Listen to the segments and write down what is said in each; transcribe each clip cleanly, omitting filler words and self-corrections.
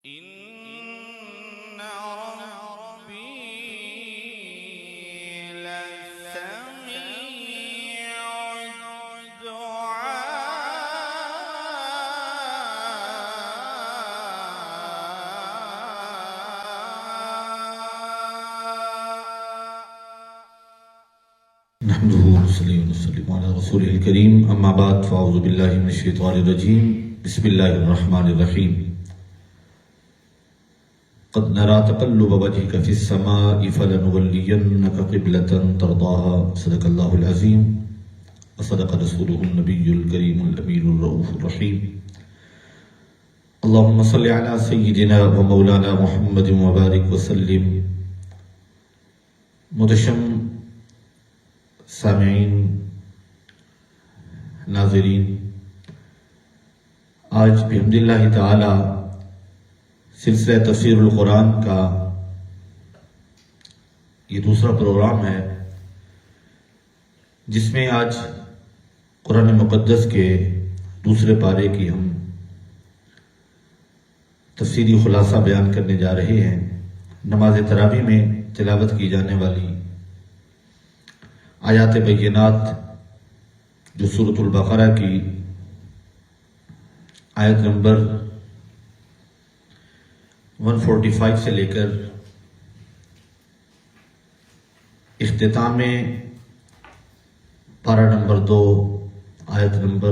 إن ربي لسميع الدعاء. نحمده ونصلي على رسوله الكريم. أما بعد فأعوذ بالله من الشيطان الرجيم. بسم الله الرحمن الرحيم. قد نرى تقلب وجهك في السماء فلنولينك قبلة ترضاها. صدق الله العظيم وصدق رسوله النبي الكريم الأمين الرؤوف الرحيم. اللهم صل على سيدنا ومولانا محمد وبارك وسلم. مدشم سامعین، ناظرین، آج بحمد اللہ تعالی سلسلہ تفسیر القرآن کا یہ دوسرا پروگرام ہے، جس میں آج قرآن مقدس کے دوسرے پارے کی ہم تفسیری خلاصہ بیان کرنے جا رہے ہیں۔ نماز تراویح میں تلاوت کی جانے والی آیات بینات جو سورۃ البقرہ کی آیت نمبر 145 سے لے کر اختتام میں پارہ نمبر 2 آیت نمبر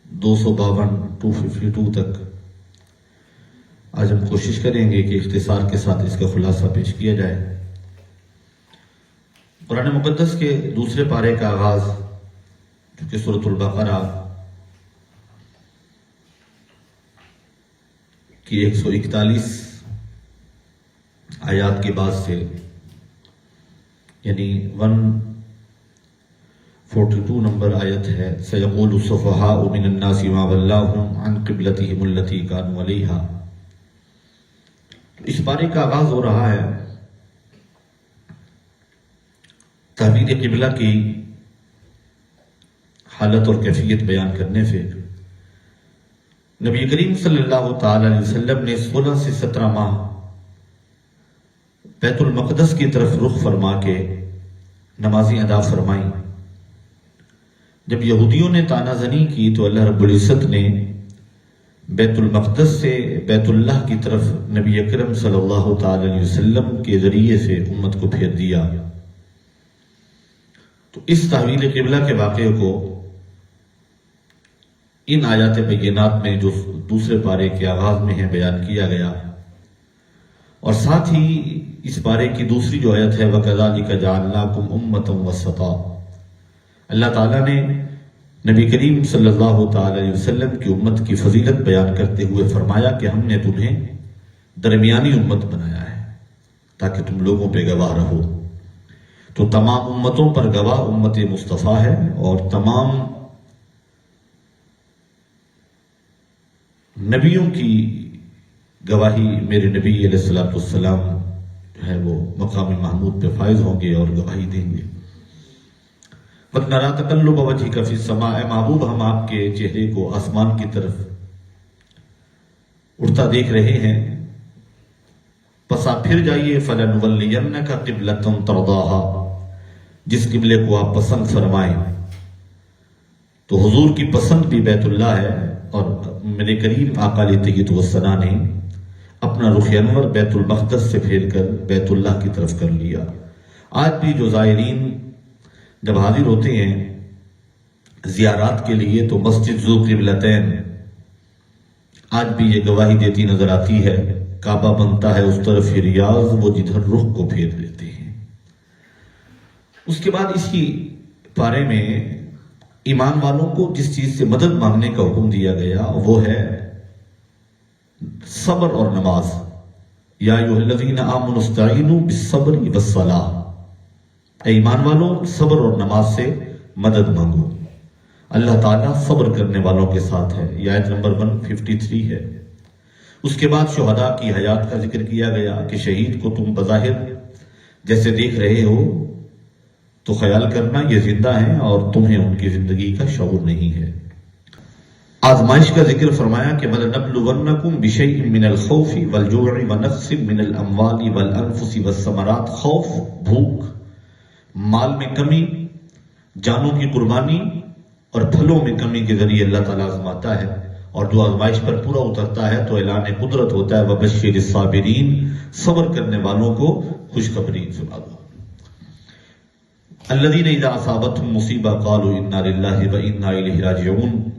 252 تک آج ہم کوشش کریں گے کہ اختصار کے ساتھ اس کا خلاصہ پیش کیا جائے۔ قرآن مقدس کے دوسرے پارے کا آغاز جو کہ سورۃ البقرہ کی 141 آیات کے بعد سے، یعنی 142 نمبر آیت ہے، سَيَقُولُ السُّفَهَاءُ مِنَ النَّاسِ مَا وَلَّاهُمْ عَنْ قِبْلَتِهِمُ الَّتِي كَانُوا عَلَيْهَا۔ اس پارے کا آغاز ہو رہا ہے تحویل قبلہ کی حالت اور کیفیت بیان کرنے سے۔ نبی کریم صلی اللہ تعالی علیہ وسلم نے 16 سے 17 ماہ بیت المقدس کی طرف رخ فرما کے نمازیں ادا فرمائیں۔ جب یہودیوں نے تانا زنی کی تو اللہ رب العزت نے بیت المقدس سے بیت اللہ کی طرف نبی اکرم صلی اللہ تعالی علیہ وسلم کے ذریعے سے امت کو پھیر دیا۔ تو اس تحویل قبلہ کے واقعے کو ان آیات بینات میں جو دوسرے پارے کے آغاز میں ہے بیان کیا گیا، اور ساتھ ہی اس پارے کی دوسری جو آیت ہے وَكَذَلِكَ جَعَلْنَاكُمْ أُمَّةً وَسَطًا، اللہ تعالیٰ نے نبی کریم صلی اللہ تعالی علیہ وسلم کی امت کی فضیلت بیان کرتے ہوئے فرمایا کہ ہم نے تمہیں درمیانی امت بنایا ہے تاکہ تم لوگوں پہ گواہ رہو۔ تو تمام امتوں پر گواہ امت مصطفیٰ ہے، اور تمام نبیوں کی گواہی میرے نبی علیہ الصلوۃ والسلام جو ہے وہ مقام محمود پہ فائز ہوں گے اور گواہی دیں گے۔ قد نری تقلب وجهک فی السماء، اے محبوب ہم آپ کے چہرے کو آسمان کی طرف اڑتا دیکھ رہے ہیں، پس آپ پھر جائیے فلنولینک قبلۃ ترضاها، جس قبلے کو آپ پسند فرمائیں۔ تو حضور کی پسند بھی بیت اللہ ہے، اور میرے کریم آقا علیہ الصلوۃ والسلام نے اپنا رخ انور بیت المقدس سے پھیر کر بیت اللہ کی طرف کر لیا۔ آج بھی جو زائرین جب حاضر ہوتے ہیں زیارات کے لیے تو مسجد ذو قبلتین آج بھی یہ گواہی دیتی نظر آتی ہے، کعبہ بنتا ہے اس طرف ہی ریاض، وہ جدھر رخ کو پھیر لیتے ہیں۔ اس کے بعد اسی پارے میں ایمان والوں کو جس چیز سے مدد مانگنے کا حکم دیا گیا وہ ہے صبر اور نماز۔ یا ایھا الذین آمنوا استعینوا بالصبر والصلاۃ، اے ایمان والوں صبر اور نماز سے مدد مانگو، اللہ تعالیٰ صبر کرنے والوں کے ساتھ ہے۔ یہ آیت نمبر 153 ہے۔ اس کے بعد شہداء کی حیات کا ذکر کیا گیا کہ شہید کو تم بظاہر جیسے دیکھ رہے ہو تو خیال کرنا یہ زندہ ہیں اور تمہیں ان کی زندگی کا شعور نہیں ہے۔ آزمائش کا ذکر فرمایا کہ وَلَنَبْلُوَنَّكُمْ بِشَيْءٍ مِّنَ الْخَوْفِ وَالْجُوعِ وَنَقْصٍ مِّنَ الْأَمْوَالِ وَالْأَنفُسِ وَالثَّمَرَاتِ، خوف، بھوک، مال میں کمی، جانوں کی قربانی اور پھلوں میں کمی کے ذریعے اللہ تعالیٰ آزماتا ہے، اور جو آزمائش پر پورا اترتا ہے تو اعلان قدرت ہوتا ہے وَبَشِّرِ الصَّابِرِينَ، صبر کرنے والوں کو خوشخبری سنا دو۔ الَّذِينَ إِذَا أَصَابَتْهُم مُّصِیبَۃٌ قَالُوا إِنَّا لِلَّهِ وَإِنَّا إِلَیْهِ رَاجِعُونَ۔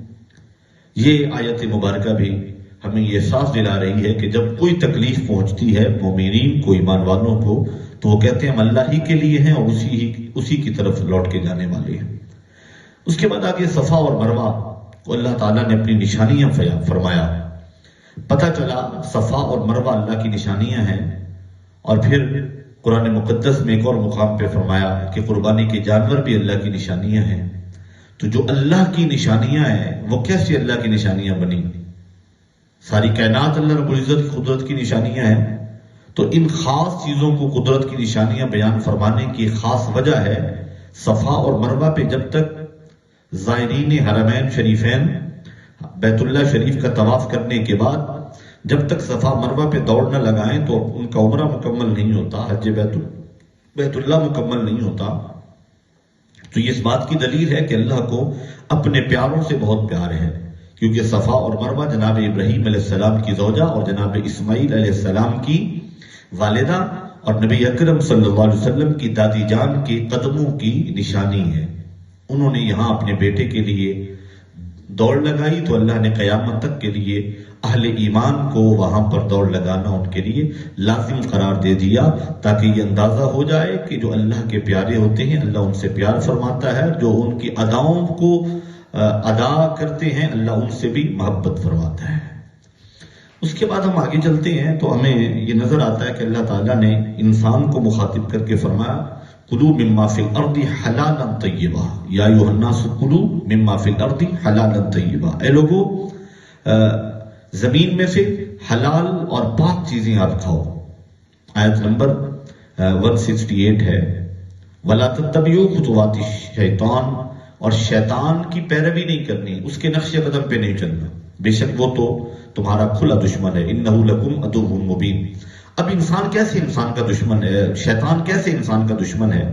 یہ آیت مبارکہ بھی ہمیں یہ احساس دلا رہی ہے کہ جب کوئی تکلیف پہنچتی ہے مومنین کو، ایمان والوں کو، تو وہ کہتے ہیں ہم اللہ ہی کے لیے ہیں اور اسی کی طرف لوٹ کے جانے والے ہیں۔ اس کے بعد آگے صفا اور مروہ کو اللہ تعالیٰ نے اپنی نشانیاں فرمایا۔ پتہ چلا صفا اور مروہ اللہ کی نشانیاں ہیں، اور پھر قرآن مقدس میں ایک اور مقام پہ فرمایا کہ قربانی کے جانور بھی اللہ کی نشانیاں ہیں۔ تو جو اللہ کی نشانیاں ہیں وہ کیسے اللہ کی نشانیاں بنی؟ ساری کائنات اللہ رب العزت کی قدرت کی نشانیاں ہیں، تو ان خاص چیزوں کو قدرت کی نشانیاں بیان فرمانے کی خاص وجہ ہے صفا اور مروہ پہ جب تک زائرین حرمین شریفین بیت اللہ شریف کا طواف کرنے کے بعد جب تک صفا مروہ پہ دوڑ نہ لگائیں تو ان کا عمرہ مکمل نہیں ہوتا، حج بیت اللہ مکمل نہیں ہوتا۔ تو یہ اس بات کی دلیل ہے کہ اللہ کو اپنے پیاروں سے بہت پیار ہے، کیونکہ صفا اور مروہ جناب ابراہیم علیہ السلام کی زوجہ اور جناب اسماعیل علیہ السلام کی والدہ اور نبی اکرم صلی اللہ علیہ وسلم کی دادی جان کے قدموں کی نشانی ہے۔ انہوں نے یہاں اپنے بیٹے کے لیے دوڑ لگائی تو اللہ نے قیامت تک کے لیے اہل ایمان کو وہاں پر دوڑ لگانا ان کے لیے لازم قرار دے دیا، تاکہ یہ اندازہ ہو جائے کہ جو اللہ کے پیارے ہوتے ہیں اللہ ان سے پیار فرماتا ہے، جو ان کی اداؤں کو ادا کرتے ہیں اللہ ان سے بھی محبت فرماتا ہے۔ اس کے بعد ہم آگے چلتے ہیں تو ہمیں یہ نظر آتا ہے کہ اللہ تعالیٰ نے انسان کو مخاطب کر کے فرمایا کلوا مما فی الارض حلالا طیبا، یا ایھا الناس کلوا مما فی الارض حلالا طیبا، اے لوگو زمین میں سے حلال اور پاک چیزیں آپ کھاؤ۔ آیت نمبر 168 ہے وَلَا تَتَّبِعُوا خُطُوَاتِ الشَّیطان، اور شیطان کی پیروی نہیں کرنی، اس کے نقش قدم پہ نہیں چلنا، بے شک وہ تو تمہارا کھلا دشمن ہے، اِنَّهُ لَكُمْ عَدُوٌّ مُبِینٌ۔ اب انسان کیسے انسان کا دشمن ہے، شیطان کیسے انسان کا دشمن ہے،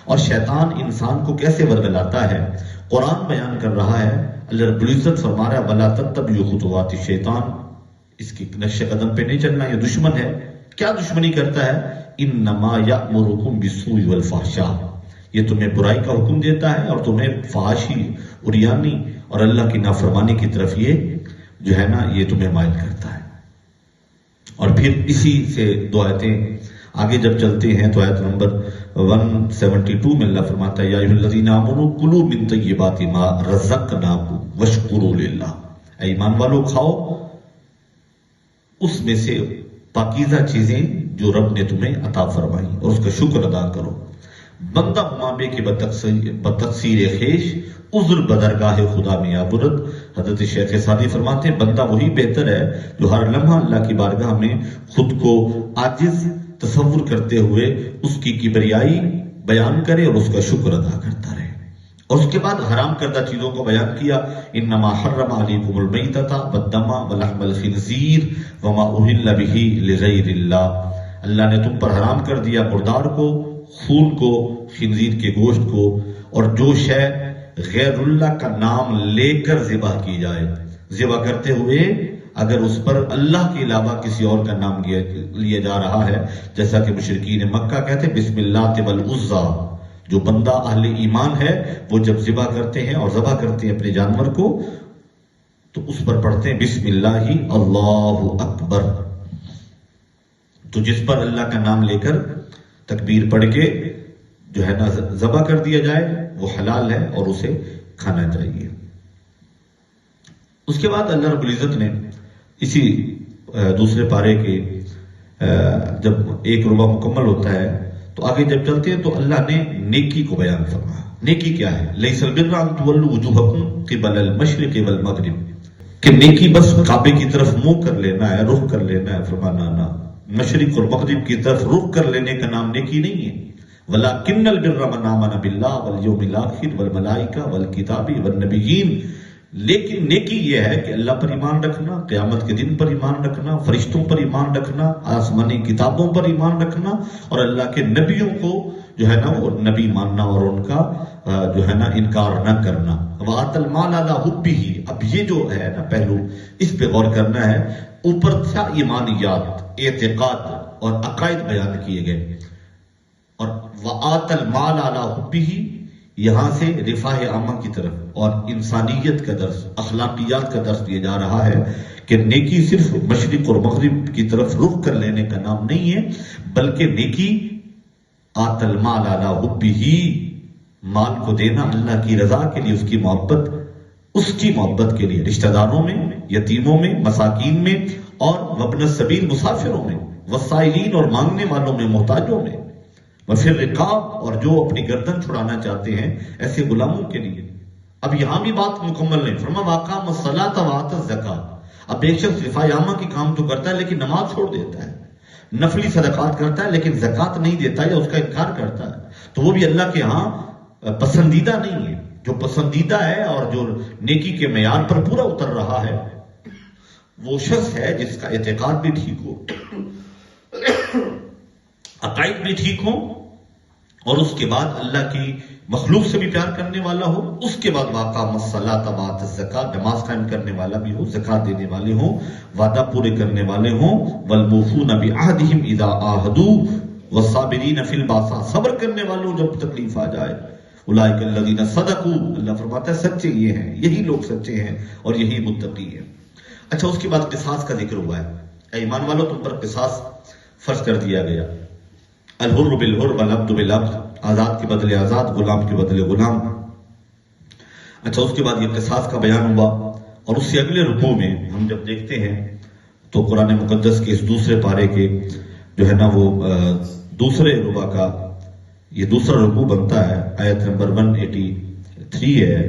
اور شیطان انسان کو کیسے ورگلاتا ہے، قرآن بیان کر رہا ہے۔ اللہ رب العزت فرما رہا ہے وَلَا تَتَّبِعُوا خُطُوَاتِ الشَّیطان، اس کے نقش قدم پہ نہیں چلنا، یہ دشمن ہے۔ کیا دشمنی کرتا ہے؟ اِنَّمَا يَأْمُرُكُمْ بِالسُّوءِ وَالْفَحْشَاءِ، یہ تمہیں برائی کا حکم دیتا ہے اور تمہیں فحاشی، عریانی اور اللہ کی نافرمانی کی طرف یہ جو ہے نا یہ تمہیں مائل کرتا ہے۔ اور پھر اسی سے دو آیتیں آگے جب چلتے ہیں تو آیت نمبر 172 میں اللہ فرماتا ہے یا ایھا الذین آمنوا کلوا من طیبات ما رزقناکم واشکروا للہ، اے ایمان والو کھاؤ اس میں سے پاکیزہ چیزیں جو رب نے تمہیں عطا فرمائی اور اس کا شکر ادا کرو۔ بندہ ہمابے کے بتقصیر خیش عذر بدرگاہ خدا میں آبرد، حضرت شیخ سعدی فرماتے ہیں بندہ وہی بہتر ہے جو ہر لمحہ اللہ کی بارگاہ میں خود کو عاجز تصور کرتے ہوئے اس کی کبریائی بیان کرے اور اس کا شکر ادا کرتا رہے۔ اور اس کے بعد حرام کردہ چیزوں کو بیان کیا، انما حرم علیکم المیتۃ والدم ولحم الخنزیر وما اہل بہ لغیر اللہ، اللہ نے تم پر حرام کر دیا مردار کو، خون کو، خنزیر کے گوشت کو، اور جو شے غیر اللہ کا نام لے کر ذبح کی جائے، ذبح کرتے ہوئے اگر اس پر اللہ کے علاوہ کسی اور کا نام لیا جا رہا ہے، جیسا کہ مشرکین مکہ کہتے بسم اللہ والعزیٰ، جو بندہ اہل ایمان ہے وہ جب ذبح کرتے ہیں اور ذبح کرتے ہیں اپنے جانور کو تو اس پر پڑھتے ہیں بسم اللہ اللہ اکبر، تو جس پر اللہ کا نام لے کر تکبیر پڑھ کے جو ہے نا ذبح کر دیا جائے وہ حلال ہے اور اسے کھانا چاہیے۔ اس کے بعد اللہ رب العزت نے اسی دوسرے پارے کے جب ایک ربع مکمل ہوتا ہے تو آگے جب چلتے ہیں تو اللہ نے نیکی کو بیان فرمایا۔ نیکی کیا ہے؟ لیس البر ان تولوا وجوہکم قبل المشرق والمغرب، کہ نیکی بس کعبے کی طرف منہ کر لینا ہے، رخ کر لینا ہے، فرمانا نہ، مشرق اور مغرب کی طرف رخ کر لینے کا نام نیکی نہیں ہے۔ وَلَكِنَّ الْبِرَّ مَنْ آمَنَ بِاللَّهِ وَالْيَوْمِ الْآخِرِ وَالْمَلَائِكَةِ وَالْكِتَابِ وَالنَّبِيِّينَ لیکن نیکی یہ ہے کہ اللہ پر ایمان رکھنا، قیامت کے دن پر ایمان رکھنا، فرشتوں پر ایمان رکھنا، آسمانی کتابوں پر ایمان رکھنا، اور اللہ کے نبیوں کو جو ہے نا وہ نبی ماننا اور ان کا جو ہے نا انکار نہ کرنا۔ وَآتَى الْمَالَ عَلَىٰ حُبِّهِ، اب یہ جو ہے نا پہلو اس پہ غور کرنا ہے۔ اوپر تھا ایمانیات، اعتقاد اور عقائد بیان کیے گئے، اور وَآتَى الْمَالَ عَلَىٰ حُبِّهِ یہاں سے رفاہ عامہ کی طرف اور انسانیت کا درس، اخلاقیات کا درس دیا جا رہا ہے کہ نیکی صرف مشرق اور مغرب کی طرف رخ کر لینے کا نام نہیں ہے، بلکہ نیکی آت المال علی حبہ، مال کو دینا اللہ کی رضا کے لیے، اس کی محبت، اس کی محبت کے لیے، رشتہ داروں میں، یتیموں میں، مساکین میں، اور وابن السبیل مسافروں میں، وسائلین اور مانگنے والوں میں، محتاجوں میں، وفی الرقاب اور جو اپنی گردن چھڑانا چاہتے ہیں ایسے غلاموں کے لیے۔ اب یہاں بھی بات مکمل نہیں، فرما واقام الصلاۃ وآت الزکاۃ۔ اب ایک شخص رفاع عامہ کی کام تو کرتا ہے لیکن نماز چھوڑ دیتا ہے، نفلی صدقات کرتا ہے لیکن زکوٰۃ نہیں دیتا یا اس کا انکار کرتا ہے، تو وہ بھی اللہ کے ہاں پسندیدہ نہیں ہے۔ جو پسندیدہ ہے اور جو نیکی کے معیار پر پورا اتر رہا ہے وہ شخص ہے جس کا اعتقاد بھی ٹھیک ہو، عقائد بھی ٹھیک ہو، اور اس کے بعد اللہ کی مخلوق سے بھی پیار کرنے والا ہو، اس کے بعد واقام الصلاۃ وآت الزکاۃ، نماز قائم کرنے والا بھی ہو، زکوٰۃ دینے والے ہوں، وعدہ پورے کرنے والے ہوں، والموفون بعہدہم اذا عاہدوا والصابرین فی الباساء، صبر کرنے والوں جب تکلیف آ جائے، اولئک الذین صدقوا، اللہ فرماتا ہے سچے یہ ہیں، یہی لوگ سچے ہیں اور یہی متقی ہیں۔ اچھا، اس کے بعد قصاص کا ذکر ہوا ہے۔ اے ایمان والو، تم پر قصاص فرض کر دیا گیا، الحر بالحر والعبد بالعبد، آزاد کے بدلے آزاد، غلام کے بدلے غلام۔ اچھا، اس کے بعد یہ قصاص کا بیان ہوا، اور اس سے اگلے رکوع میں ہم جب دیکھتے ہیں تو قرآن مقدس کے اس دوسرے پارے کے جو ہے نا وہ دوسرے ربع کا یہ دوسرا رکوع بنتا ہے، آیت نمبر 183 ہے،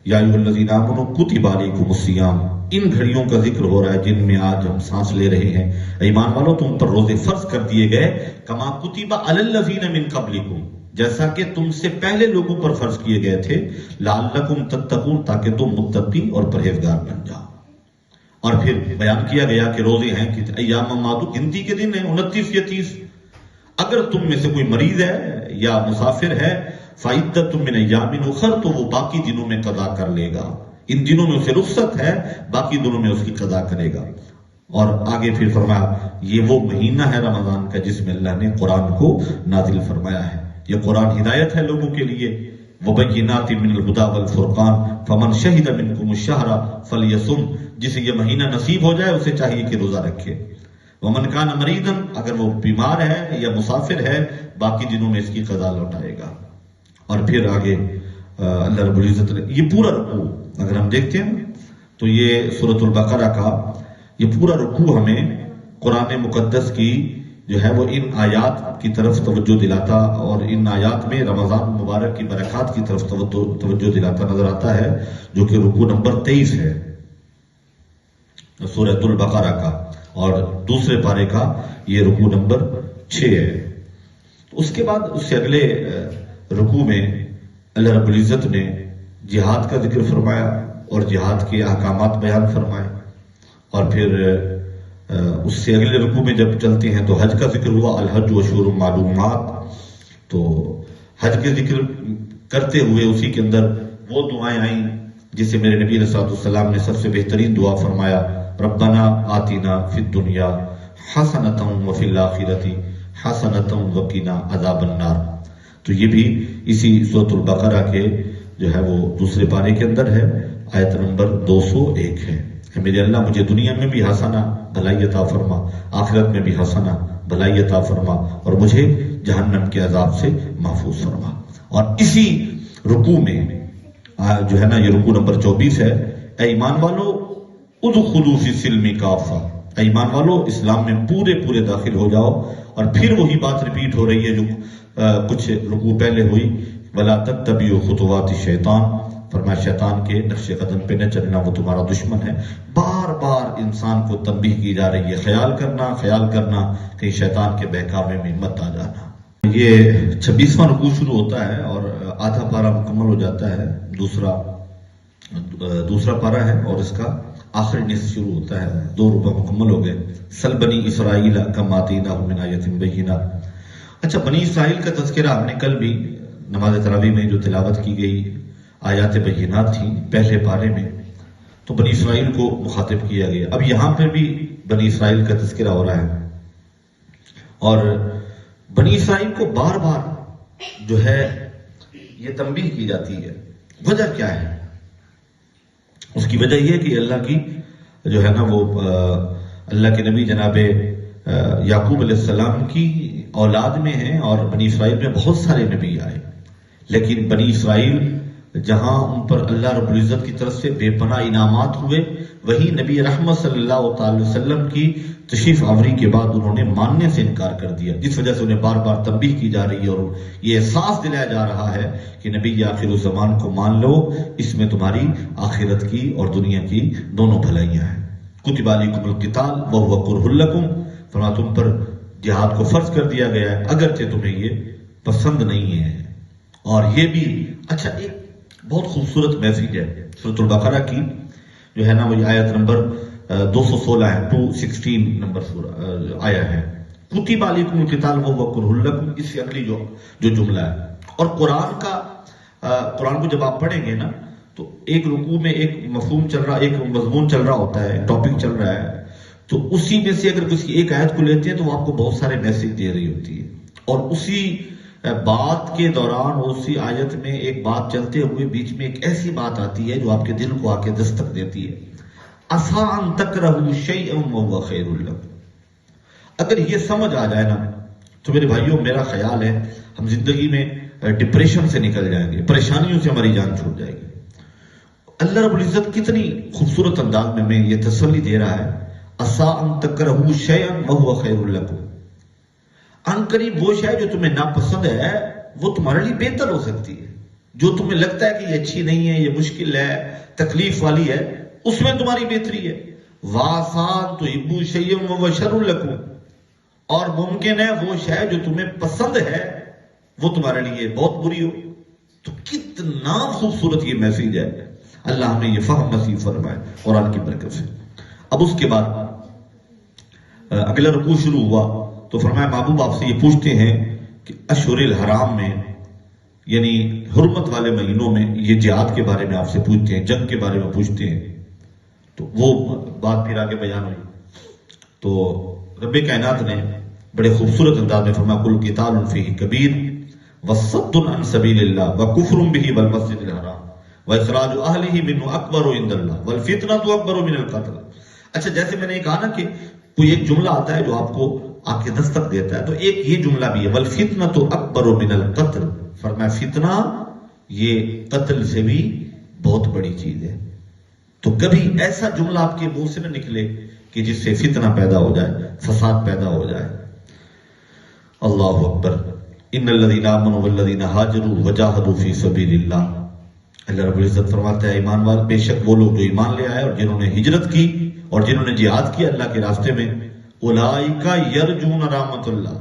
یا ایھا الذین آمنوا کتب علیکم الصیام۔ ان گھڑیوں کا ذکر ہو رہا ہے جن میں آج ہم سانس لے رہے ہیں۔ ایمان والوں، تم پر روزے فرض کر دیے گئے، کما کتب علی الذین من قبلکم، جیسا کہ تم سے پہلے لوگوں پر فرض کیے گئے تھے، لعلکم تتقون، تاکہ تم متقی اور پرہیزگار بن جاؤ۔ اور پھر بیان کیا گیا کہ روزے ہیں کہ ایام معدود، گنتی کے دن ہیں 29 یا 30۔ اگر تم میں سے کوئی مریض ہے یا مسافر ہے، فعدۃ من ایام اخر، تو وہ باقی دنوں میں قضا کر لے گا۔ ان دنوں میں اسے رخصت ہے، باقی دنوں میں اس کی قضا کرے گا۔ اور آگے پھر فرمایا یہ وہ مہینہ ہے رمضان کا جس میں اللہ نے قرآن کو نازل فرمایا ہے۔ یہ قرآن ہدایت ہے لوگوں کے لیے، وبینات من الہدی والفرقان، فمن شہد منکم الشہر فلیصم، جسے یہ مہینہ نصیب ہو جائے اسے چاہیے کہ روزہ رکھے۔ ومن کان مریضا، اگر وہ بیمار ہے یا مسافر ہے، باقی دنوں میں اس کی قضا لوٹائے گا۔ اور پھر آگے اللہ رب العزت نے یہ پورا رکوع اگر ہم دیکھتے ہیں تو یہ سورۃ البقرہ کا یہ پورا رکوع ہمیں قرآن مقدس کی جو ہے وہ ان آیات کی طرف توجہ دلاتا، اور ان آیات میں رمضان مبارک کی برکات کی طرف توجہ دلاتا نظر آتا ہے، جو کہ رکوع نمبر 23 ہے سورۃ البقرہ کا، اور دوسرے پارے کا یہ رکوع نمبر 6 ہے۔ اس کے بعد اس سے اگلے رکوع میں اللہ رب العزت نے جہاد کا ذکر فرمایا اور جہاد کے احکامات بیان فرمائے، اور پھر اس سے اگلے رکوع میں جب چلتے ہیں تو حج کا ذکر ہوا، الحج اشہر معلومات، تو حج کے ذکر کرتے ہوئے اسی کے اندر وہ دعائیں آئیں جسے میرے نبی علیہ السلام نے سب سے بہترین دعا فرمایا، ربنا آتنا فی الدنیا حسنۃ وفی الآخرۃ حسنۃ وقنا عذاب النار۔ تو یہ بھی اسی سورۃ البقرہ کے جو ہے وہ دوسرے پارے کے اندر ہے، آیت نمبر 201 ہے کہ میرے اللہ مجھے دنیا میں بھی حسنہ بھلائی عطا فرما، آخرت میں بھی حسنہ بھلائی عطا فرما، اور مجھے جہنم کے عذاب سے محفوظ فرما۔ اور اسی رکوع میں جو ہے نا یہ رکوع نمبر 24 ہے، اے ایمان والو ادخلوا فی السلم کافہ، اے ایمان والو اسلام میں پورے داخل ہو جاؤ۔ اور پھر وہی بات ریپیٹ ہو رہی ہے جو کچھ رکوع پہلے ہوئی، ولا تتبعوا خطوات الشیطان، فرمایا شیطان کے نقش قدم پہ نہ چلنا، وہ تمہارا دشمن ہے۔ بار بار انسان کو تنبیہ کی جا رہی ہے، خیال کرنا کہ شیطان کے بہکاوے میں مت آ جانا۔ یہ 26واں رکوع شروع ہوتا ہے اور آدھا پارہ مکمل ہو جاتا ہے، دوسرا دوسرا پارہ ہے اور اس کا آخری نصف شروع ہوتا ہے. 2 ربع مکمل ہو گئے. سل بنی اسرائیل کم آتیناہم من آیۃ بینہ. اچھا، بنی اسرائیل کا تذکرہ ہم نے کل بھی نماز تراویح میں جو تلاوت کی گئی آیات بینات تھیں پہلے پارے میں، تو بنی اسرائیل کو مخاطب کیا گیا. اب یہاں پر بھی بنی اسرائیل کا تذکرہ ہو رہا ہے، اور بنی اسرائیل کو بار بار جو ہے یہ تنبیہ کی جاتی ہے. وجہ کیا ہے؟ اس کی وجہ یہ کہ اللہ کی جو ہے نا وہ اللہ کے نبی جناب یعقوب علیہ السلام کی اولاد میں ہیں، اور بنی اسرائیل میں بہت سارے نبی آئے، لیکن بنی اسرائیل جہاں ان پر اللہ رب العزت کی طرف سے بے پناہ انعامات ہوئے، وہی نبی رحمت صلی اللہ تعالی وسلم کی تشریف آوری کے بعد انہوں نے ماننے سے انکار کر دیا، جس وجہ سے انہیں بار بار تنبیہ کی جا رہی ہے اور یہ احساس دلایا جا رہا ہے کہ نبی آخر الزمان کو مان لو، اس میں تمہاری آخرت کی اور دنیا کی دونوں بھلائیاں ہیں. کتب علیکم القتال وہو کرہ لکم، فرمایا تم پر جہاد کو فرض کر دیا گیا ہے اگرچہ تمہیں یہ پسند نہیں ہے. اور یہ بھی اچھا ایک بہت خوبصورت میسیج ہے سورۃ البقرہ کی، جو ہے نا وہ آیت نمبر 216 ہے، 216 نمبر سورہ آیا ہے. کتب علیکم القتال وہو کرہ لکم، اس سے اگلی جو جملہ ہے. اور قرآن کو جب آپ پڑھیں گے نا تو ایک رکوع میں ایک مفہوم چل رہا، ایک مضمون چل رہا ہوتا ہے، ٹاپک چل رہا ہے، تو اسی میں سے اگر کسی ایک آیت کو لیتے ہیں تو وہ آپ کو بہت سارے میسیج دے رہی ہوتی ہے. اور اسی بات کے دوران اسی آیت میں ایک بات چلتے ہوئے بیچ میں ایک ایسی بات آتی ہے جو آپ کے دل کو آ کے دستک دیتی ہے. عسیٰ ان تکرہوا شیئا وہو خیر لکم. اگر یہ سمجھ آ جائے نا تو میرے بھائیوں میرا خیال ہے ہم زندگی میں ڈپریشن سے نکل جائیں گے، پریشانیوں سے ہماری جان چھوٹ جائے گی. اللہ رب العزت کتنی خوبصورت انداز میں ہمیں یہ تسلی دے رہا ہے، عسیٰ ان تکرہوا شیئا وہو خیر لکم. ان قریب وہ شے جو تمہیں ناپسند ہے وہ تمہارے لیے بہتر ہو سکتی ہے. جو تمہیں لگتا ہے کہ یہ اچھی نہیں ہے، یہ مشکل ہے، تکلیف والی ہے، اس میں تمہاری بہتری ہے. وَعَسَىٰ تُحِبُّوا شَيْئًا وَهُوَ شَرٌّ لَكُمْ. اور ممکن ہے وہ شے جو تمہیں پسند ہے وہ تمہارے لیے بہت بری ہو. تو کتنا خوبصورت یہ میسیج ہے. اللہ ہمیں یہ فہم نصیب فرمائے قرآن کی برکت سے. اب اس کے بعد اگلا رکوع شروع ہوا تو فرمایا محبوب آپ سے یہ پوچھتے ہیں کہ اشہر الحرام میں یعنی حرمت والے مہینوں میں یہ جہاد کے بارے میں آپ سے پوچھتے ہیں، جنگ کے بارے میں پوچھتے ہیں. تو وہ بات پھر آگے بیان ہوئی تو رب کائنات نے بڑے خوبصورت انداز میں فرمایا کل قتال فیہ کبیر وصد عن سبیل اللہ وکفر بہ والمسجد الحرام واخراج اہلہ منہ اکبر عند اللہ والفتنۃ اکبر من القتل. اچھا، جیسے میں نے کہا نا کہ کوئی ایک جملہ آتا ہے جو آپ کو آ کے دستک دیتا ہے، تو ایک یہ جملہ بھی ہے والفتنۃ اکبر من القتل. فرمایا فتنہ یہ قتل سے بھی بہت بڑی چیز ہے. تو کبھی ایسا جملہ آپ کے منہ سے نہ نکلے کہ جس سے فتنہ پیدا ہو جائے، فساد پیدا ہو جائے. اللہ اکبر. ان الذین آمنوا والذین ہاجروا وجاہدوا فی سبیل اللہ. اللہ رب العزت فرماتا ہے ایمان والے، بے شک وہ لوگ جو ایمان لے آئے اور جنہوں نے ہجرت کی اور جنہوں نے جہاد کیا اللہ کے راستے میں، اولئک یرجون رحمت اللہ،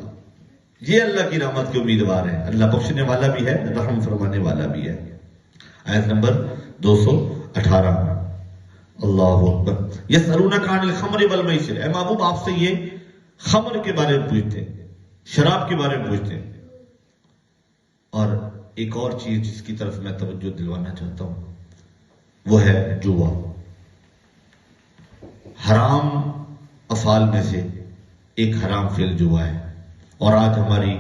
یہ اللہ کی رحمت کے امیدوار ہیں. اللہ بخشنے والا بھی ہے، رحم فرمانے والا بھی ہے. آیت نمبر 218. اللہ اکبر. یسألونک عن الخمر والمیسر. اے محبوب آپ سے یہ خمر کے بارے میں پوچھتے ہیں، شراب کے بارے میں پوچھتے ہیں. اور ایک اور چیز جس کی طرف میں توجہ دلوانا چاہتا ہوں وہ ہے جوا. حرام افعال میں سے ایک حرام فعل جوا ہے. اور آج ہماری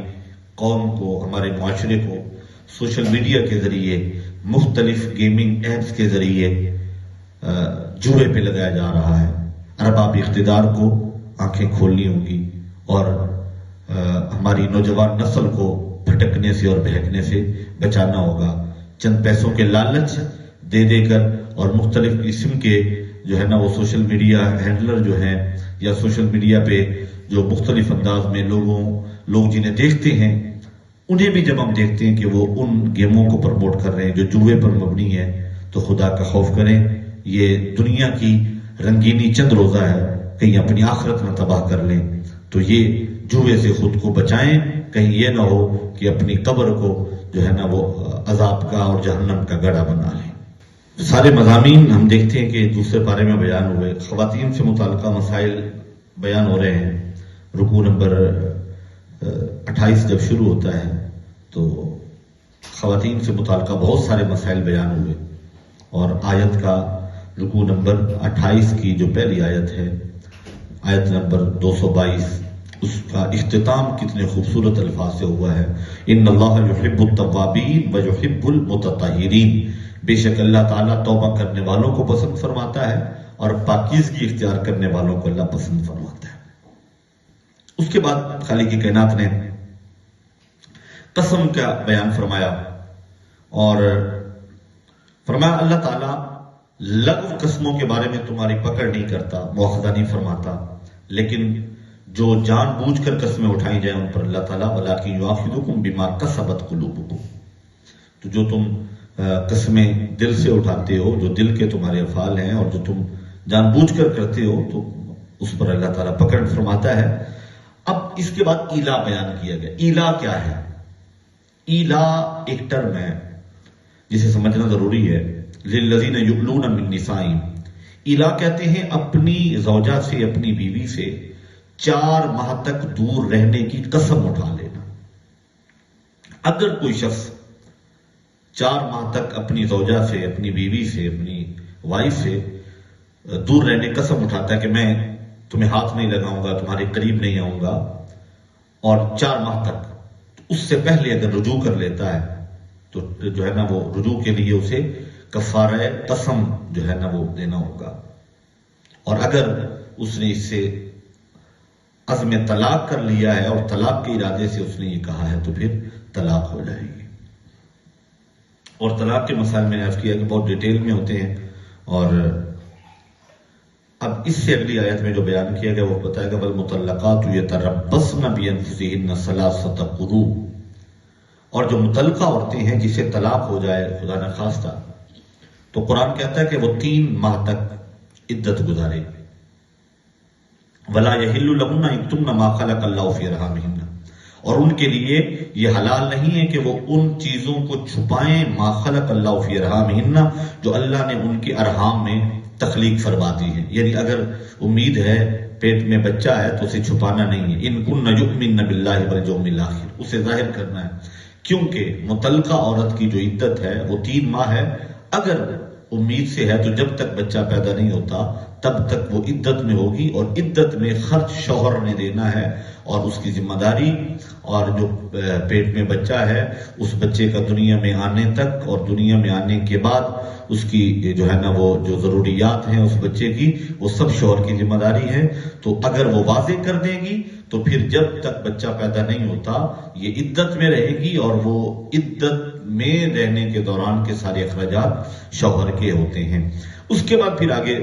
قوم کو، ہمارے معاشرے کو سوشل میڈیا کے ذریعے، مختلف گیمنگ ایپس کے ذریعے جوئے پہ لگایا جا رہا ہے. ارباب اقتدار کو آنکھیں کھولنی ہوں گی اور ہماری نوجوان نسل کو بھٹکنے سے اور بہکنے سے بچانا ہوگا. چند پیسوں کے لالچ دے دے کر اور مختلف قسم کے جو ہے نا وہ سوشل میڈیا ہینڈلر جو ہیں یا سوشل میڈیا پہ جو مختلف انداز میں لوگ جنہیں دیکھتے ہیں، انہیں بھی جب ہم دیکھتے ہیں کہ وہ ان گیموں کو پروموٹ کر رہے ہیں جو جوئے پر مبنی ہے، تو خدا کا خوف کریں. یہ دنیا کی رنگینی چند روزہ ہے، کہیں اپنی آخرت نہ تباہ کر لیں. تو یہ جوئے سے خود کو بچائیں، کہیں یہ نہ ہو کہ اپنی قبر کو جو ہے نا وہ عذاب کا اور جہنم کا گڑھا بنا لیں. سارے مضامین ہم دیکھتے ہیں کہ دوسرے پارے میں بیان ہوئے، خواتین سے متعلقہ مسائل بیان ہو رہے ہیں۔ رکوع نمبر 28 جب شروع ہوتا ہے تو خواتین سے متعلقہ بہت سارے مسائل بیان ہوئے، اور آیت کا رکوع نمبر 28 کی جو پہلی آیت ہے، آیت نمبر 222، اس کا اختتام کتنے خوبصورت الفاظ سے ہوا ہے۔ ان اللہ یحب التوابین و یحب المتطہرین، بے شک اللہ تعالیٰ توبہ کرنے والوں کو پسند فرماتا ہے اور پاکیزگی اختیار کرنے والوں کو اللہ پسند فرماتا ہے۔ اس کے بعد خالق کائنات نے قسم کا بیان فرمایا، اور فرمایا اللہ تعالیٰ لغو قسموں کے بارے میں تمہاری پکڑ نہیں کرتا، مواخذہ نہیں فرماتا، لیکن جو جان بوجھ کر قسمیں اٹھائی جائیں ان پر اللہ تعالیٰ وَلَٰكِن يُؤَاخِذُكُم بِمَا كَسَبَتْ قُلُوبُكُم، تو جو تم قسمیں دل سے اٹھاتے ہو، جو دل کے تمہارے افعال ہیں اور جو تم جان بوجھ کر کرتے ہو، تو اس پر اللہ تعالیٰ پکڑ فرماتا ہے۔ اب اس کے بعد ایلا بیان کیا گیا۔ ایلا کیا ہے؟ ایلا ایک ٹرم ہے جسے سمجھنا ضروری ہے۔ للذین یؤلون من نسائہم، ایلا کہتے ہیں اپنی زوجہ سے، اپنی بیوی سے 4 ماہ تک دور رہنے کی قسم اٹھا لینا۔ اگر کوئی شخص 4 ماہ تک اپنی زوجہ سے، اپنی بیوی سے، اپنی وائف سے دور رہنے کی قسم اٹھاتا ہے کہ میں تمہیں ہاتھ نہیں لگاؤں گا، تمہارے قریب نہیں آؤں گا، اور 4 ماہ تک، اس سے پہلے اگر رجوع کر لیتا ہے تو جو ہے نا وہ رجوع کے لیے اسے کفارہ قسم جو ہے نا وہ دینا ہوگا، اور اگر اس نے اس سے عزم طلاق کر لیا ہے اور طلاق کے ارادے سے اس نے یہ کہا ہے تو پھر طلاق ہو جائے گی۔ اور طلاق کے مسائل میں نے عرض کیا کہ بہت ڈیٹیل میں ہوتے ہیں، اور اب اس سے اگلی آیت میں جو بیان کیا گیا وہ بتائے گا والمطلقات یتربصن بانفسہن ثلاثۃ قروء، اور جو مطلقہ عورتیں ہیں جسے طلاق ہو جائے خدا نخواستہ، تو قرآن کہتا ہے کہ وہ 3 ماہ تک عدت گزارے۔ ولا یحل لہن یکتمن ما خلق اللہ فی ارحامہن، اور ان کے لیے یہ حلال نہیں ہے کہ وہ ان چیزوں کو چھپائیں ما خلق اللہ فی ارحامہن، جو اللہ نے ان کے ارحام میں تخلیق فرما دی ہے، یعنی اگر امید ہے پیٹ میں بچہ ہے تو اسے چھپانا نہیں ہے۔ ان کن یؤمن باللہ والیوم الاخر، اسے ظاہر کرنا ہے، کیونکہ مطلقہ عورت کی جو عدت ہے وہ 3 ماہ ہے۔ اگر امید سے ہے تو جب تک بچہ پیدا نہیں ہوتا تب تک وہ عدت میں ہوگی، اور عدت میں خرچ شوہر نے دینا ہے، اور اس کی ذمہ داری، اور جو پیٹ میں بچہ ہے اس بچے کا دنیا میں آنے تک اور دنیا میں آنے کے بعد اس کی جو ہے نا وہ جو ضروریات ہیں اس بچے کی، وہ سب شوہر کی ذمہ داری ہے۔ تو اگر وہ واضح کر دے گی تو پھر جب تک بچہ پیدا نہیں ہوتا یہ عدت میں رہے گی، اور وہ عدت میں رہنے کے دوران کے سارے اخراجات شوہر کے ہوتے ہیں۔ اس کے بعد پھر آگے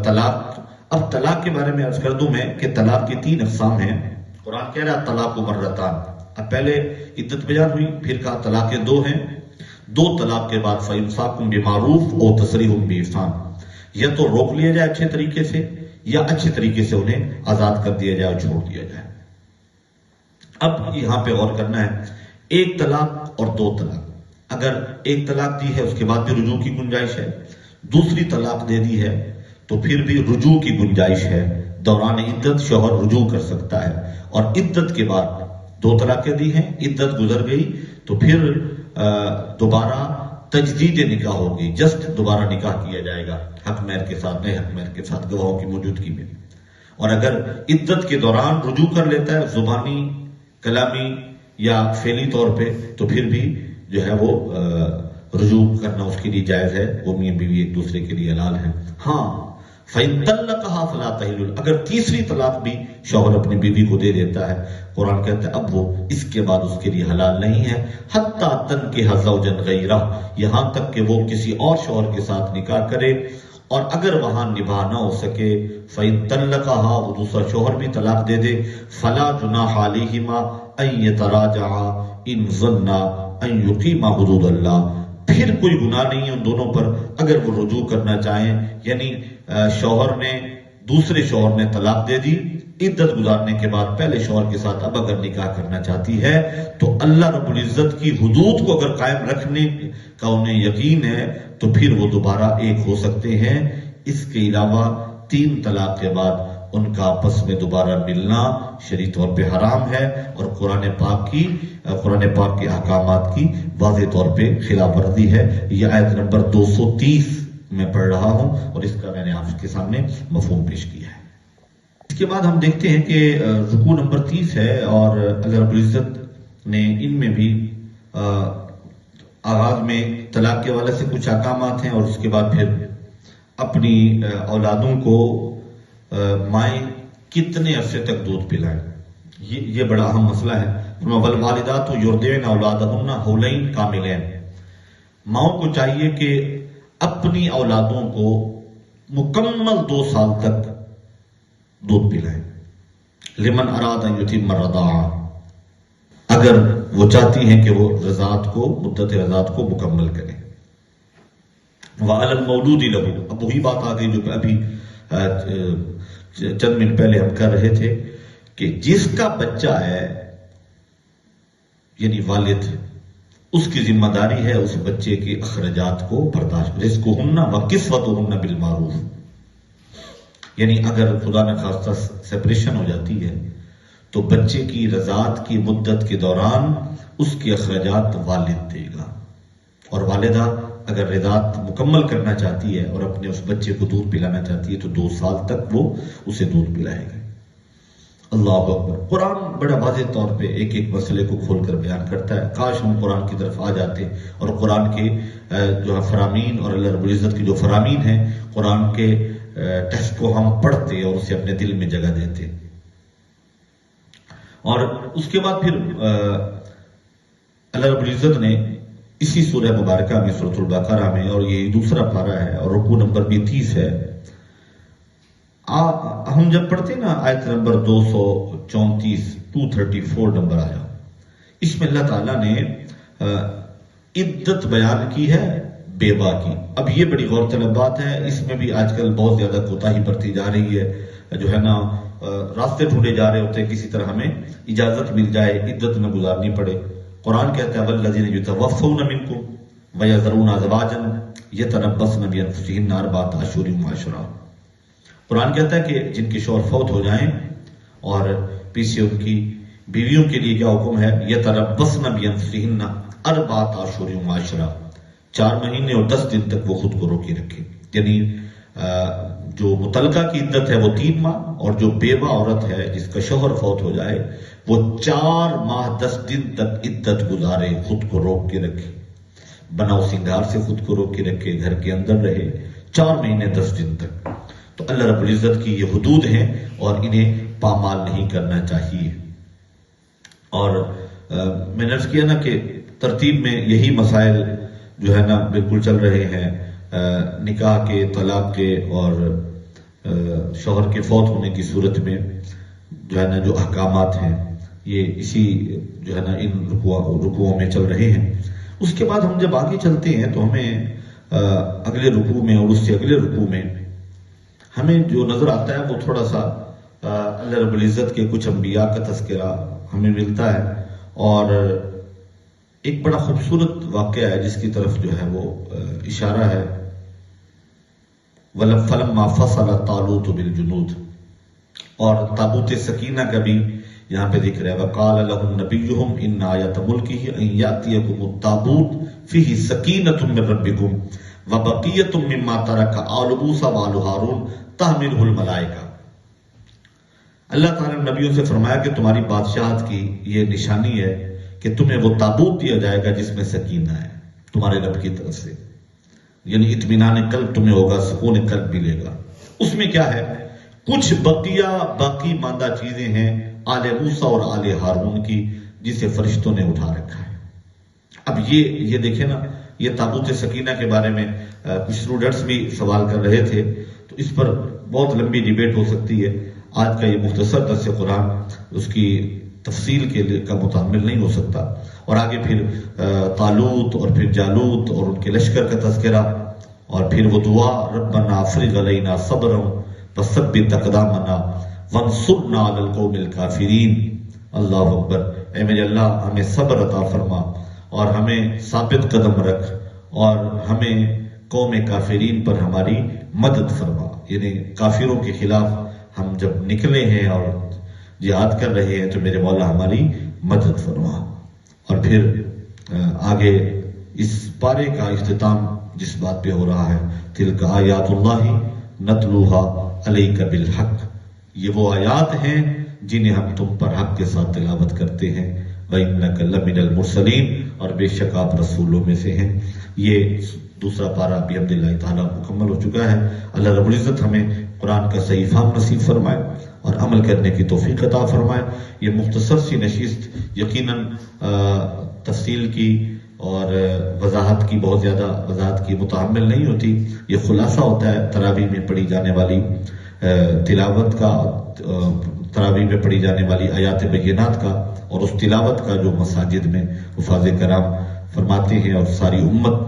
طلاق۔ اب طلاق کے بارے میں عرض کر دوں میں کہ طلاق کی 3 اقسام ہیں۔ قرآن کہہ رہا طلاق مرتان، اب پہلے عدت بیان ہوئی، پھر کہا طلاق 2 ہیں۔ 2 طلاق کے بعد فَإِمْسَاكٌ بِمَعْرُوفٍ أَوْ تَسْرِيحٌ بِإِحْسَانٍ، یا تو روک لیا جائے اچھے طریقے سے، یا اچھے طریقے سے انہیں آزاد کر دیا جائے اور چھوڑ دیا جائے۔ اب یہاں پہ غور کرنا ہے، 1 طلاق اور 2 طلاق۔ اگر 1 طلاق دی ہے اس کے بعد بھی رجوع کی گنجائش ہے، دوسری طلاق دے دی ہے تو پھر بھی رجوع کی گنجائش ہے، دوران عدت شوہر رجوع کر سکتا ہے، اور عدت کے بعد 2 طلاقیں دی ہیں، عدت گزر گئی تو پھر دوبارہ تجدید نکاح ہوگی، جسٹ دوبارہ نکاح کیا جائے گا حق مہر کے ساتھ، نئے حق مہر کے ساتھ، گواہوں کی موجودگی میں۔ اور اگر عدت کے دوران رجوع کر لیتا ہے زبانی، کلامی یا فعلی طور پہ، تو پھر بھی جو ہے وہ رجوع کرنا اس کے لیے جائز ہے، وہ میاں بیوی ایک دوسرے کے لیے حلال ہیں۔ ہاں فَإِن طَلَّقَهَا فَلَا تَحِلُّ، اگر تیسری طلاق بھی شوہر اپنی بیوی کو دے دیتا ہے، قرآن کہتا ہے اب وہ اس کے بعد اس کے لیے حلال نہیں ہے، حَتَّى تَنكِحَ زَوْجًا غَيْرَهُ، یہاں تک کہ وہ کسی اور شوہر کے ساتھ نکاح کرے، اور اگر وہاں نباہ نہ ہو سکے فَإِن طَلَّقَهَا، وہ دوسرا شوہر بھی طلاق دے دے، فَلَا جُنَاحَ عَلَيْهِمَا أَن يَتَرَاجَعَا إِن ظَنَّا أَن يُقِيمَا حُدُودَ اللَّهِ، پھر کوئی گناہ نہیں ہے ان دونوں پر اگر وہ رجوع کرنا چاہیں، یعنی شوہر نے، دوسرے شوہر نے طلاق دے دی، عدت گزارنے کے بعد پہلے شوہر کے ساتھ اب اگر نکاح کرنا چاہتی ہے تو اللہ رب العزت کی حدود کو اگر قائم رکھنے کا انہیں یقین ہے تو پھر وہ دوبارہ ایک ہو سکتے ہیں۔ اس کے علاوہ 3 طلاق کے بعد ان کا آپس میں دوبارہ ملنا شرعی طور پہ حرام ہے اور قرآن پاک کے احکامات کی واضح طور پہ خلاف ورزی ہے۔ یہ آیت نمبر 230 میں پڑھ رہا ہوں اور اس کا میں نے آپ کے سامنے مفہوم پیش کیا ہے۔ اس کے بعد ہم دیکھتے ہیں کہ رکوع نمبر 30 ہے اور اللہ رب العزت نے ان میں بھی آغاز میں طلاق کے حوالے سے کچھ احکامات ہیں اور اس کے بعد پھر اپنی اولادوں کو مائیں کتنے عرصے تک دودھ پلائیں، یہ بڑا اہم مسئلہ ہے۔ والوالدات یرضعن اولادہن حولین کاملین، ماؤں کو چاہیے کہ اپنی اولادوں کو مکمل 2 سال تک دودھ پلائیں۔ لمن اراد ان یتم الرضاعہ، اگر وہ چاہتی ہیں کہ وہ مدت رضاعت کو مکمل کریں۔ وعلی المولود لہ، اب وہی بات آ گئی جو ابھی چند منٹ پہلے ہم کر رہے تھے کہ جس کا بچہ ہے یعنی والد، اس کی ذمہ داری ہے اس بچے کے اخراجات کو برداشت، رزقہن و کسوتہن بالمعروف، یعنی اگر خدا نہ خواستہ سیپریشن ہو جاتی ہے تو بچے کی رضاعت کی مدت کے دوران اس کے اخراجات والد دے گا، اور والدہ اگر رضاعت مکمل کرنا چاہتی ہے اور اپنے اس بچے کو دودھ پلانا چاہتی ہے تو 2 سال تک وہ اسے دودھ پلائے گا۔ اللہ اکبر، قرآن بڑا واضح طور پہ ایک ایک مسئلے کو کھول کر بیان کرتا ہے۔ کاش ہم قرآن کی طرف آ جاتے اور قرآن کے جو فرامین اور اللہ رب العزت کی جو فرامین ہیں قرآن کے ٹیکسٹ کو ہم پڑھتے اور اسے اپنے دل میں جگہ دیتے۔ اور اس کے بعد پھر اللہ رب العزت نے اسی سورہ مبارکہ میں سورۃ البقرہ میں، اور یہ دوسرا پارہ ہے اور رکوع نمبر بھی 30 ہے، ہم جب پڑھتے نا آیت نمبر 234 نمبر آیا، اس میں اللہ تعالیٰ نے عدت بیان کی ہے بیوہ کی۔ اب یہ بڑی غور طلب بات ہے، اس میں بھی آج کل بہت زیادہ کوتاہی برتی جا رہی ہے، جو ہے نا راستے ڈھونڈے جا رہے ہوتے ہیں کسی طرح ہمیں اجازت مل جائے، عدت نہ گزارنی پڑے۔ قرآن کہتا ہے والذین یتوفون منکم ویذرون ازواجا یتربصن بانفسہن 4 اشہر وعشرا۔ قرآن کہتا ہے کہ جن کے شوہر فوت ہو جائیں اور پیچھے ان کی بیویوں کے لیے کیا حکم ہے، یتربصن بانفسہن 4 اشہر وعشرا، 4 مہینے اور 10 دن تک وہ خود کو روکے رکھے، یعنی جو مطلقہ کی عدت ہے وہ 3 ماہ، اور جو بیوہ عورت ہے جس کا شوہر فوت ہو جائے وہ 4 ماہ 10 دن تک عدت گزارے، خود کو روک کے رکھے، بناؤ سنگار سے خود کو روک کے رکھے، گھر کے اندر رہے 4 مہینے 10 دن تک۔ تو اللہ رب العزت کی یہ حدود ہیں اور انہیں پامال نہیں کرنا چاہیے۔ اور میں نے عرض کیا نا کہ ترتیب میں یہی مسائل جو ہے نا بالکل چل رہے ہیں، نکاح کے، طلاق کے اور شوہر کے فوت ہونے کی صورت میں جو ہے نا جو احکامات ہیں یہ اسی جو ہے نا ان رکوعوں میں چل رہے ہیں۔ اس کے بعد ہم جب آگے چلتے ہیں تو ہمیں اگلے رکوع میں اور اس سے اگلے رکوع میں ہمیں جو نظر آتا ہے وہ تھوڑا سا اللہ رب العزت کے کچھ انبیاء کا تذکرہ ہمیں ملتا ہے، اور ایک بڑا خوبصورت واقعہ ہے جس کی طرف جو ہے وہ اشارہ ہے، فَلَمَّا فَصَلَ طَالُوتُ بِالْجُنُودِ، اور تابوت سکینہ کا بھی یہاں پہ ذکر ہے۔ وَقَالَ لَهُمْ نَبِيُّهُمْ إِنَّ آیَةَ مُلْكِهِ أَن يَأْتِيَكُمُ التَّابُوتُ فِيهِ سَكِینَةٌ مِّن رَّبِّكُمْ وَبَقِیَّةٌ مِّمَّا تَرَكَ آلُ مُوسَىٰ وَآلُ هَارُونَ تَحْمِلُهُ الْمَلَائِکَةُ۔ اللہ تعالیٰ نے نبیوں سے فرمایا کہ تمہاری بادشاہت کی یہ نشانی ہے کہ تمہیں وہ تابوت دیا جائے گا جس میں سکینہ ہے تمہارے رب کی طرف سے، یعنی اطمینان قلب تمہیں ہوگا، سکون قلب ملے گا۔ اس میں کیا ہے، کچھ باقی ماندہ چیزیں ہیں آل موسیٰ اور آل ہارون کی جسے فرشتوں نے اٹھا رکھا ہے۔ اب یہ دیکھیں نا، یہ تابوت سکینہ کے بارے میں کچھ اسٹوڈنٹس بھی سوال کر رہے تھے، تو اس پر بہت لمبی ڈیبیٹ ہو سکتی ہے۔ آج کا یہ مختصر درس قرآن اس کی تفصیل کا متحمل نہیں ہو سکتا، اور آگے پھر طالوت اور پھر جالوت اور ان کے لشکر کا تذکرہ، اور پھر وہ دعا ربنا افرغ علینا صبرا وثبت اقدامنا وانصرنا علی القوم الکافرین. اللہ اکبر. اے میرے اللہ ہمیں صبر عطا فرما اور ہمیں ثابت قدم رکھ اور ہمیں قوم کافرین پر ہماری مدد فرما. یعنی کافروں کے خلاف ہم جب نکلے ہیں اور جہاد کر رہے ہیں تو میرے مولا ہماری مدد فرما. اور پھر آگے اس پارے کا اختتام جس بات پہ ہو رہا ہے، تلک آیات اللہ نتلوہا علیک بالحق، یہ وہ آیات ہیں جنہیں ہم تم پر حق کے ساتھ تلاوت کرتے ہیں. وَإِنَّكَ لَمِنَ الْمُرْسَلِينَ، اور بے شک آپ رسولوں میں سے ہیں. یہ دوسرا پارہ بحمد اللہ تعالیٰ مکمل ہو چکا ہے. اللہ رب العزت ہمیں قرآن کا صحیح فہم نصیب فرمائے اور عمل کرنے کی توفیق عطا فرمائے. یہ مختصر سی نشست یقیناً تفصیل کی اور وضاحت کی، بہت زیادہ وضاحت کی متحمل نہیں ہوتی. یہ خلاصہ ہوتا ہے تراویح میں پڑھی جانے والی تلاوت کا، تراویح میں پڑھی جانے والی آیات بینات کا، اور اس تلاوت کا جو مساجد میں حفاظ کرام فرماتے ہیں اور ساری امت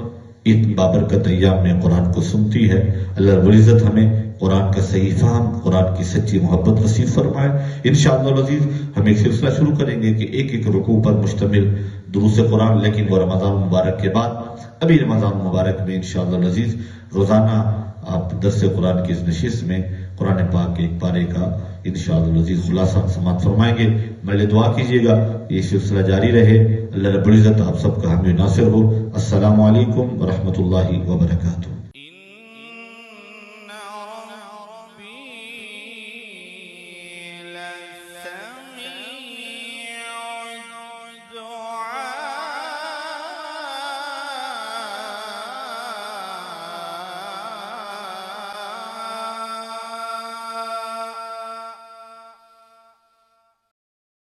ان بابرکت ایام میں قرآن کو سنتی ہے. اللہ رب العزت ہمیں قرآن کا صحیح فہم، قرآن کی سچی محبت نصیب فرمائے. انشاءاللہ العزیز ہم ایک سلسلہ شروع کریں گے کہ ایک ایک رکوع پر مشتمل دروس قرآن، لیکن وہ رمضان مبارک کے بعد. ابھی رمضان مبارک میں انشاءاللہ العزیز روزانہ آپ درس قرآن کی اس نشست میں قرآن پاک کے ایک پارے کا انشاءاللہ العزیز خلاصہ سماعت فرمائیں گے. میرے دعا کیجیے گا یہ سلسلہ جاری رہے. اللہ رب العزت آپ سب کا حامی ناصر ہو. السلام علیکم ورحمۃ اللہ وبرکاتہ.